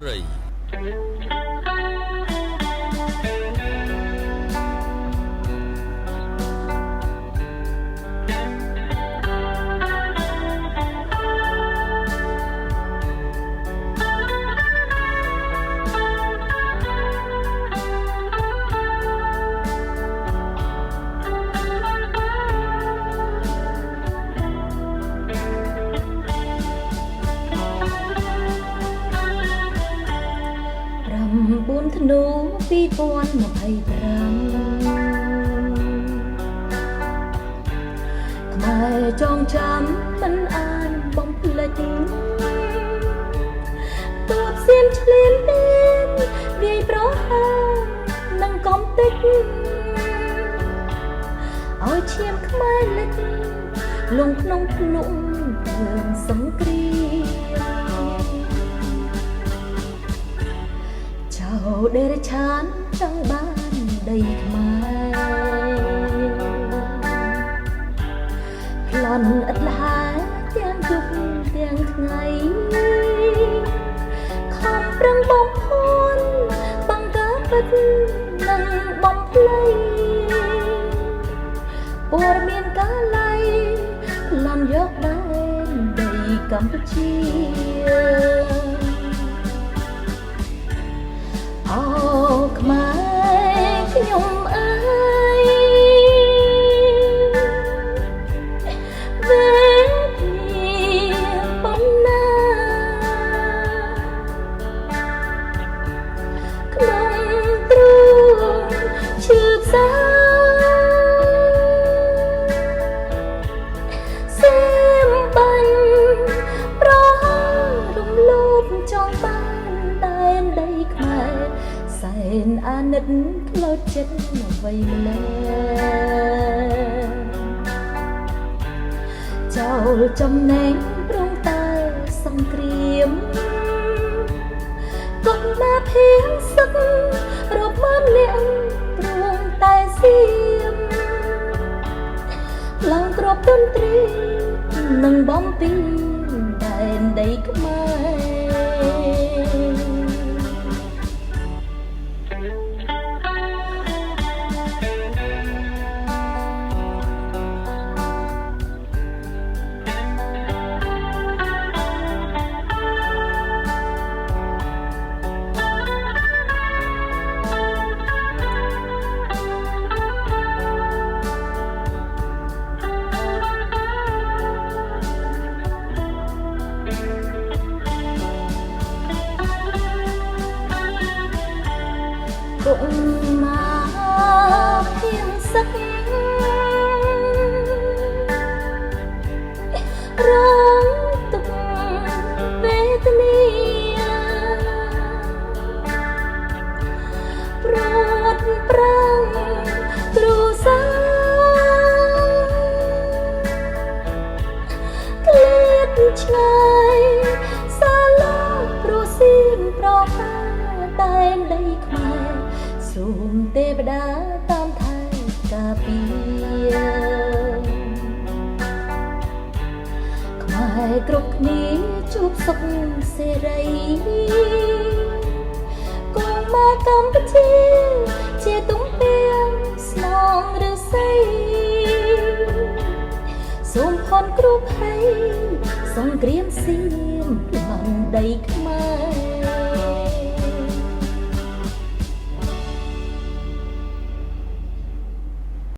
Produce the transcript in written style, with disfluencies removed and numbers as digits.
ព្រៃ9 ធ្នូ2025ខ្មែរចងចាំមិនអានបំភ្លេចទើបសៀមឆ្លៀនពៀនវាយប្រហារនឹងកំតិចឲ្យឈាមខ្មែរលិចលងក្នុងភ្នំរឿងសង្គ្រាមចៅដេរឆានចង់បានដីខ្មែរប្លន់ឥតលះទាំងយប់ទាំងថ្ងៃខំប្រឹងបំផន់បង្កើតពិតនឹងបំភ្លៃព័ត៌មានកាល័យប្លន់យកដែនដីកម្ពុជាអូខ្មែរខ្ញុំអើយវេលាប៉ុណ្ណាក្នុងទ្រូងឈឺផ្សាសេមបាញ់ប្ររំលោភចង់បានដែនដីខ្មែរសែនអាណិតផ្លូវចិត្តអ្វីម្ល៉េះចោលចំណែងប្រងតែសង្គ្រាមកុំមកភៀងសឹករាប់ម៉ឺនលាក់ប្រងតែសៀមឡើងគ្រាប់ទន្ទ្រីនឹងបំពីដែនដីខ្មែរគុំមកភៀងសឹករងទុកវេទនាប្រត់ប្រាំងគ្រូសាក្លៀតឆ្ងាយសាឡាព្រោះសៀមប្រហាតែនដីខ្មែរសូមទេវតាតាមថែការពារខ្មែរគ្រប់គ្នាជួបសុខសេរីកុំមកកម្ពុជាជាទំពាំងស្នងឬស័យសូមផនគ្រប់ភ័យសង្គ្រាមសៀមប្លន់ដី